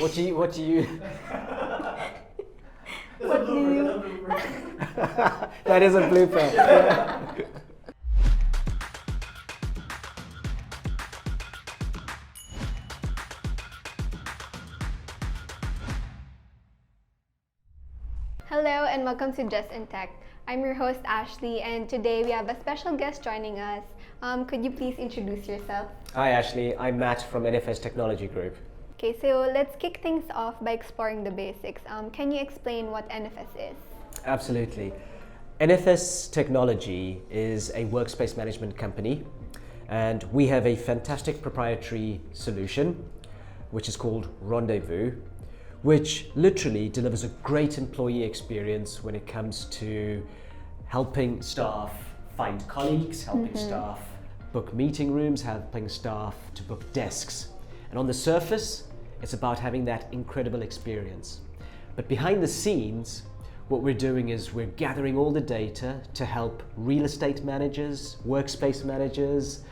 What do you? What do you? That is a blooper. Yeah. Hello and welcome to Just in Tech. I'm your host Ashley, and today we have a special guest joining us. Could you please introduce yourself? Hi Ashley, I'm Matt from NFS Technology Group. Okay, so let's kick things off by exploring the basics. Can you explain what NFS is? Absolutely. NFS Technology is a workspace management company, and we have a fantastic proprietary solution which is called Rendezvous, which literally delivers a great employee experience when it comes to helping staff find colleagues, helping staff book meeting rooms, helping staff to book desks. And on the surface, it's about having that incredible experience. But behind the scenes, what we're doing is we're gathering all the data to help real estate managers, workspace managers,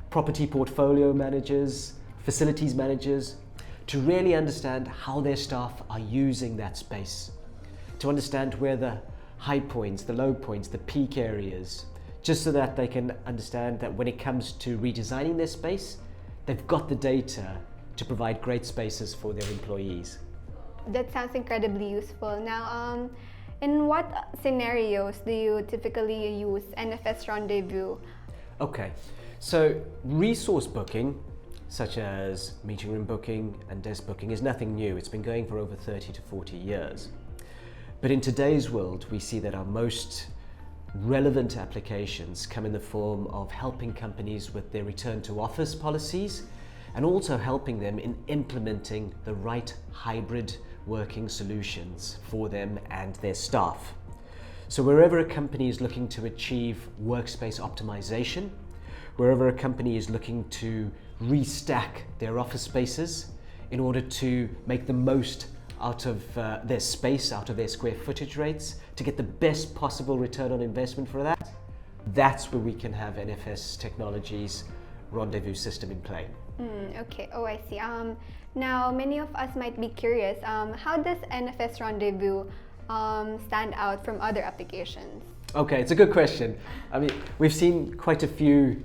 property portfolio managers, facilities managers, to really understand how their staff are using that space, to understand where the high points, the low points, the peak areas, just so that they can understand that when it comes to redesigning their space, they've got the data to provide great spaces for their employees. That sounds incredibly useful. Now, in what scenarios do you typically use NFS Rendezvous? Okay, so resource booking, such as meeting room booking and desk booking, is nothing new. It's been going for over 30 to 40 years. But in today's world, we see that our most relevant applications come in the form of helping companies with their return to office policies, and also helping them in implementing the right hybrid working solutions for them and their staff. So wherever a company is looking to achieve workspace optimization, wherever a company is looking to restack their office spaces in order to make the most out of their space, out of their square footage rates, to get the best possible return on investment for that, that's where we can have NFS Technology's Rendezvous system in play. Okay, oh I see. Now, many of us might be curious, how does NFS Rendezvous stand out from other applications? Okay, it's a good question. I mean, we've seen quite a few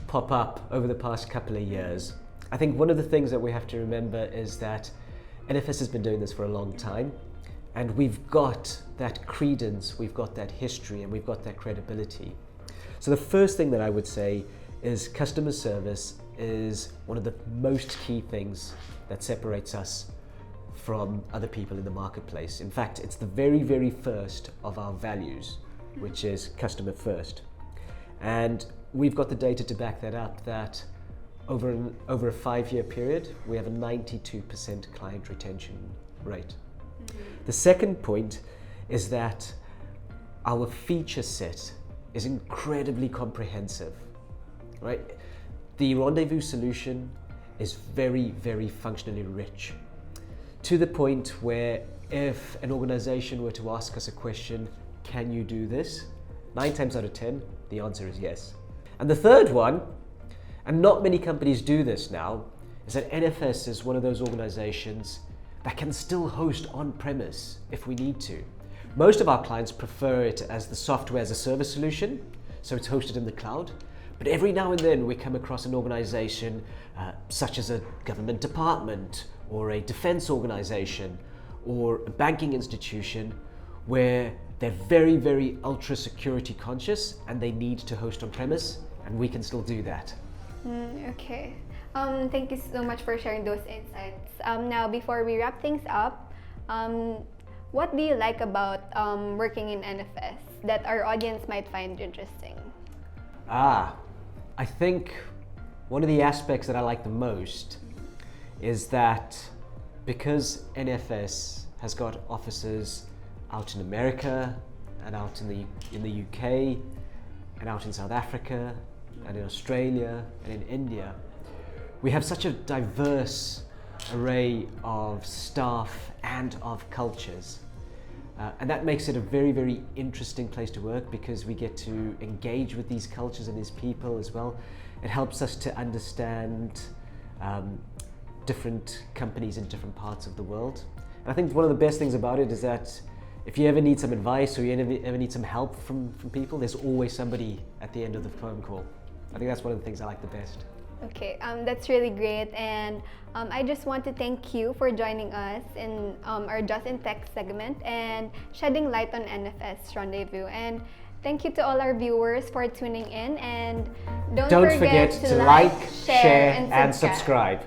pop up over the past couple of years. I think one of the things that we have to remember is that NFS has been doing this for a long time, and we've got that credence, we've got that history, and we've got that credibility. So the first thing that I would say is customer service is one of the most key things that separates us from other people in the marketplace. In fact, it's the very, very first of our values, which is customer first. And we've got the data to back that up, that over a 5-year period, we have a 92% client retention rate. The second point is that our feature set is incredibly comprehensive, right? The Rendezvous solution is very, very functionally rich, to the point where if an organization were to ask us a question, can you do this? 9 times out of 10, the answer is yes. And the third one, and not many companies do this now, is that NFS is one of those organizations that can still host on-premise if we need to. Most of our clients prefer it as the software as a service solution, so it's hosted in the cloud. But every now and then we come across an organization such as a government department or a defense organization or a banking institution where they're very, very ultra security conscious and they need to host on-premise, and we can still do that. Okay. Thank you so much for sharing those insights. Now, before we wrap things up, what do you like about working in NFS that our audience might find interesting? I think one of the aspects that I like the most is that because NFS has got offices out in America and out in the UK and out in South Africa and in Australia and in India, we have such a diverse array of staff and of cultures. And that makes it a very, very interesting place to work because we get to engage with these cultures and these people as well. It helps us to understand different companies in different parts of the world. And I think one of the best things about it is that if you ever need some advice or you ever need some help from people, there's always somebody at the end of the phone call. I think that's one of the things I like the best. Okay, that's really great, and I just want to thank you for joining us in our Just in Tech segment and shedding light on NFS Rendezvous. And thank you to all our viewers for tuning in, and don't forget to like, share, and subscribe.